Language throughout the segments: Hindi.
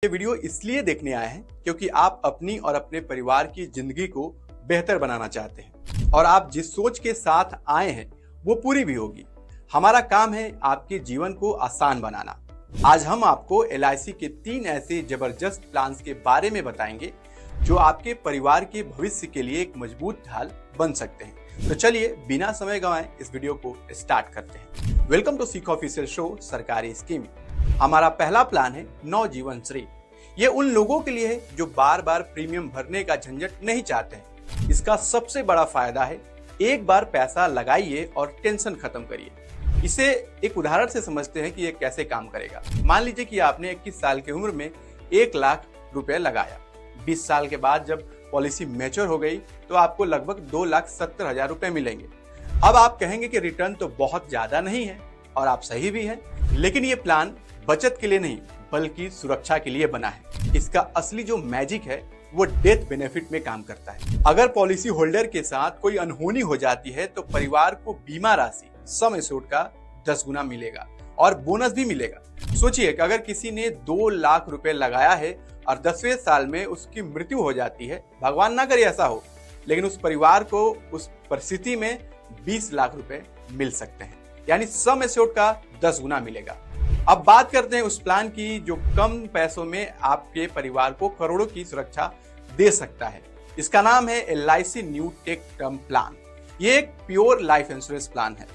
ये वीडियो इसलिए देखने आए हैं क्योंकि आप अपनी और अपने परिवार की जिंदगी को बेहतर बनाना चाहते हैं और आप जिस सोच के साथ आए हैं वो पूरी भी होगी। हमारा काम है आपके जीवन को आसान बनाना। आज हम आपको LIC के 3 ऐसे जबरदस्त प्लान्स के बारे में बताएंगे जो आपके परिवार के भविष्य के लिए एक मजबूत ढाल बन सकते हैं। तो चलिए बिना समय गंवाए इस वीडियो को स्टार्ट करते हैं। वेलकम टू सीख ऑफिशियल शो सरकारी स्कीम। हमारा पहला प्लान है नवजीवन श्री। ये उन लोगों के लिए है जो बार बार प्रीमियम भरने का झंझट नहीं चाहते हैं। इसका सबसे बड़ा फायदा है एक बार पैसा लगाइए और टेंशन खत्म करिए। इसे एक उदाहरण से समझते हैं कि ये कैसे काम करेगा। मान लीजिए कि आपने 21 साल की उम्र में 1 लाख रुपए लगाया। 20 साल के बाद जब पॉलिसी मैच्योर हो गई तो आपको लगभग 2,70,000 रुपए मिलेंगे। अब आप कहेंगे कि रिटर्न तो बहुत ज्यादा नहीं है, और आप सही भी हैं, लेकिन ये प्लान बचत के लिए नहीं बल्कि सुरक्षा के लिए बना है। इसका असली जो मैजिक है वो डेथ बेनिफिट में काम करता है। अगर पॉलिसी होल्डर के साथ कोई अनहोनी हो जाती है तो परिवार को बीमा राशि सम एश्योर्ड का 10 गुना मिलेगा और बोनस भी मिलेगा। सोचिए कि अगर किसी ने 2 लाख रुपए लगाया है और 10वें साल में उसकी मृत्यु हो जाती है, भगवान ना करे ऐसा हो, लेकिन उस परिवार को उस परिस्थिति में 20 लाख रुपए मिल सकते हैं, यानी सम एश्योर्ड का 10 गुना मिलेगा। अब बात करते हैं उस प्लान की जो कम पैसों में आपके परिवार को करोड़ों की सुरक्षा दे सकता है। इसका नाम है LIC new take term plan. ये एक प्योर लाइफ इंश्योरेंस प्लान है,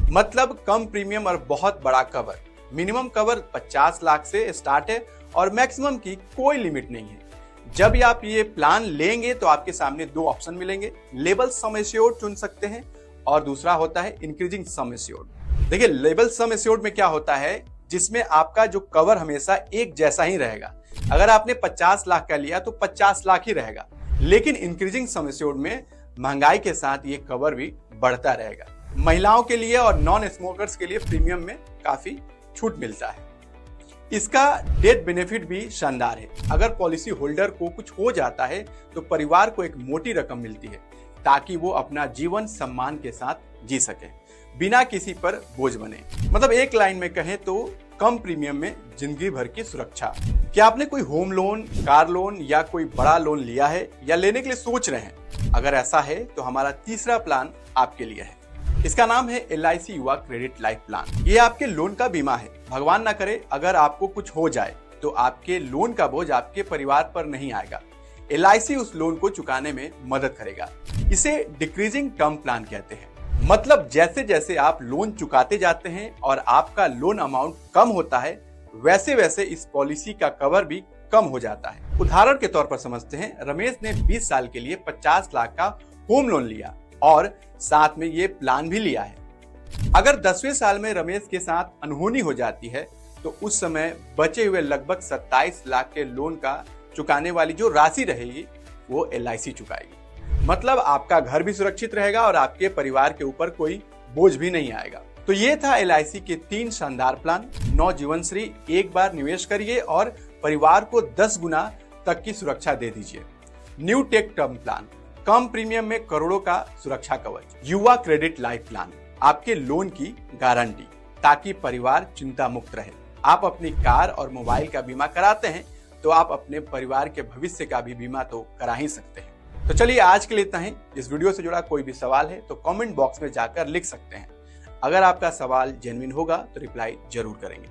मतलब कम प्रीमियम और बहुत बड़ा कवर। मिनिमम कवर 50 लाख से स्टार्ट है और मैक्सिमम की कोई लिमिट नहीं है। जब आप ये प्लान लेंगे तो आपके सामने 2 ऑप्शन मिलेंगे। लेबल सम एश्योर्ड चुन सकते हैं और दूसरा होता है इंक्रीजिंग सम एश्योर्ड। देखिए, लेबल सम एश्योर्ड में क्या होता है, जिसमें आपका जो कवर हमेशा एक जैसा ही रहेगा। अगर आपने 50 लाख का लिया तो 50 लाख ही रहेगा, लेकिन इंक्रीजिंग सम एश्योर्ड में महंगाई के साथ ये कवर भी बढ़ता रहेगा। महिलाओं के लिए और नॉन स्मोकर्स के लिए प्रीमियम में काफी छूट मिलता है। इसका डेथ बेनिफिट भी शानदार है। अगर पॉलिसी होल्डर को कुछ हो जाता है तो परिवार को एक मोटी रकम मिलती है ताकि वो अपना जीवन सम्मान के साथ जी सके बिना किसी पर बोझ बने। मतलब एक लाइन में कहें तो कम प्रीमियम में जिंदगी भर की सुरक्षा। क्या आपने कोई होम लोन, कार लोन या कोई बड़ा लोन लिया है या लेने के लिए सोच रहे हैं? अगर ऐसा है तो हमारा तीसरा प्लान आपके लिए है। इसका नाम है LIC युवा क्रेडिट लाइफ प्लान। ये आपके लोन का बीमा है। भगवान ना करे अगर आपको कुछ हो जाए तो आपके लोन का बोझ आपके परिवार पर नहीं आएगा। LIC उस लोन को चुकाने में मदद करेगा। इसे डिक्रीजिंग टर्म प्लान कहते हैं। मतलब जैसे जैसे आप लोन चुकाते जाते हैं और आपका लोन अमाउंट कम होता है, वैसे वैसे इस पॉलिसी का कवर भी कम हो जाता है। उदाहरण के तौर पर समझते हैं, रमेश ने 20 साल के लिए 50 लाख का होम लोन लिया और साथ में ये प्लान भी लिया है। अगर 10वें साल में रमेश के साथ अनहोनी हो जाती है तो उस समय बचे हुए लगभग 27 लाख के लोन का चुकाने वाली जो राशि रहेगी वो LIC चुकाएगी। मतलब आपका घर भी सुरक्षित रहेगा और आपके परिवार के ऊपर कोई बोझ भी नहीं आएगा। तो ये था LIC के 3 शानदार प्लान। नवजीवन श्री, एक बार निवेश करिए और परिवार को 10 गुना तक की सुरक्षा दे दीजिए। न्यू टेक टर्म प्लान, कम प्रीमियम में करोड़ों का सुरक्षा कवच। युवा क्रेडिट लाइफ प्लान, आपके लोन की गारंटी ताकि परिवार चिंता मुक्त रहे। आप अपनी कार और मोबाइल का बीमा कराते हैं तो आप अपने परिवार के भविष्य का भी बीमा तो करा ही सकते हैं। तो चलिए आज के लिए इतना ही। इस वीडियो से जुड़ा कोई भी सवाल है तो कमेंट बॉक्स में जाकर लिख सकते हैं। अगर आपका सवाल जेन्युइन होगा तो रिप्लाई जरूर करेंगे।